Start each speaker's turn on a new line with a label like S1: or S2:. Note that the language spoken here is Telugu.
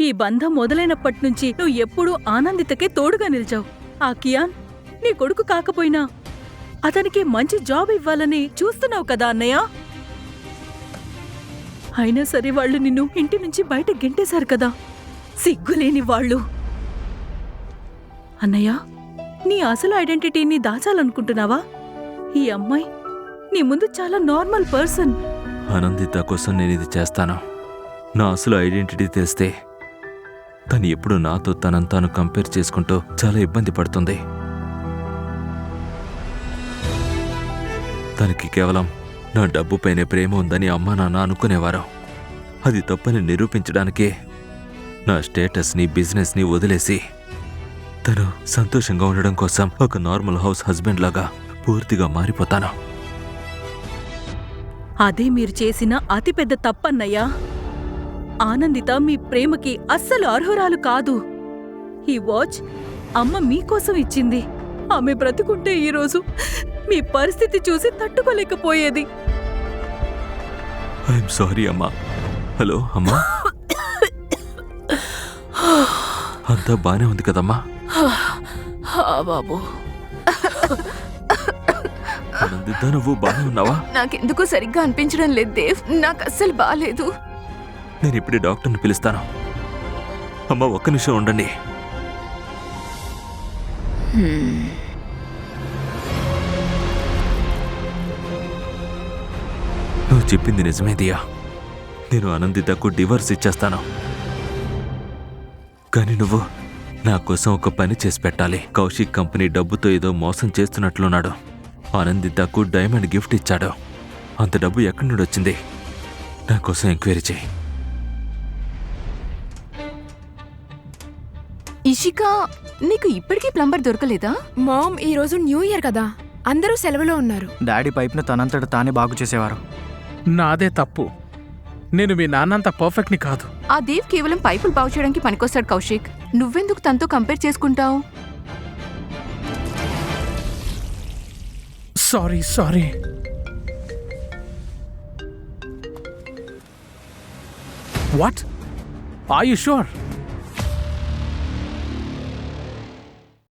S1: ఈ బంధం మొదలైనప్పటి నుంచి నువ్వు ఎప్పుడూ ఆనందితకే తోడుగా నిలిచావు. ఆ కియాన్ నీ కొడుకు కాకపోయినా అతనికి మంచి జాబ్ ఇవ్వాలని చూస్తున్నావు కదా అన్నయ్య. అయినా సరే వాళ్ళు నిన్ను ఇంటి నుంచి బయట గెంటేశారు కదా, సిగ్గులేని వాళ్ళు. అన్నయ్య, నీ అసలు ఐడెంటిటీని దాచాలనుకుంటున్నావా? ఈ అమ్మాయి నీ ముందు చాలా నార్మల్ పర్సన్.
S2: ఆనందిత కోసం నేను ఇది చేస్తాను. నా అసలు ఐడెంటిటీ తెలిస్తే తను ఎప్పుడు నాతో తనంతాను కంపేర్ చేసుకుంటూ చాలా ఇబ్బంది పడుతుంది. తనకి కేవలం నా డబ్బుపైనే ప్రేమ ఉందని అమ్మా నాన్న అనుకునేవారు. అది తప్పని నిరూపించడానికే నా స్టేటస్ని బిజినెస్ని వదిలేసి తను సంతోషంగా ఉండడం కోసం ఒక నార్మల్ హౌస్ హస్బెండ్ లాగా పూర్తిగా మారిపోతాను.
S1: అదే మీరు చేసిన అతిపెద్ద తప్పన్నయ్యా. ఆనందిత మీ ప్రేమకి అస్సలు అర్హురాలు కాదు. ఈ వాచ్ అమ్మ మీకోసం ఇచ్చింది. ఆమె బ్రతుకుంటే ఈరోజు మీ పరిస్థితి చూసి తట్టుకోలేకపోయేది.
S2: ఐఎమ్ సారీ అమ్మా. హలో అమ్మా, అంతా బానే ఉంది కదమ్మా?
S3: బాబు,
S2: ఆనందిత, నువ్వు బానే ఉన్నావా?
S3: నాకెందుకో సరిగ్గా అనిపించడం లేదు దేవ్. నాకు అస్సలు బాలేదు.
S2: నేను ఇప్పుడే డాక్టర్ని పిలుస్తాను. అమ్మా, ఒక్క నిమిషం ఉండండి. నువ్వు చెప్పింది నిజమే దియా. నేను ఆనందితకు డివోర్స్ ఇచ్చేస్తాను. కానీ నువ్వు నా కోసం ఒక పని చేసి పెట్టాలి. కౌశిక్ కంపెనీ డబ్బుతో ఏదో మోసం చేస్తున్నట్లున్నాడు. ఆనందితకు డైమండ్ గిఫ్ట్ ఇచ్చాడు. అంత డబ్బు ఎక్కడి నుండి వచ్చింది? నా కోసం ఎంక్వైరీ చేయి.
S3: ఇషికా, నీకు ఇప్పటికీ ప్లంబర్ దొరకలేదా?
S4: మామ్, ఈరోజు న్యూ ఇయర్ కదా, అందరూ సెలవులో ఉన్నారు.
S5: డాడీ పైప్ను తనంతట తానే బాగు చేసేవారు.
S6: నాదే తప్పు. నేను మీ నాన్నంత పర్ఫెక్ట్ని కాదు.
S3: ఆ దేవ్ కేవలం పైపులు బాగు చేయడానికి పనికొస్తాడు కౌశిక్. నువ్వెందుకు తనతో కంపేర్ చేసుకుంటావు?
S6: Sorry. What? Are you sure?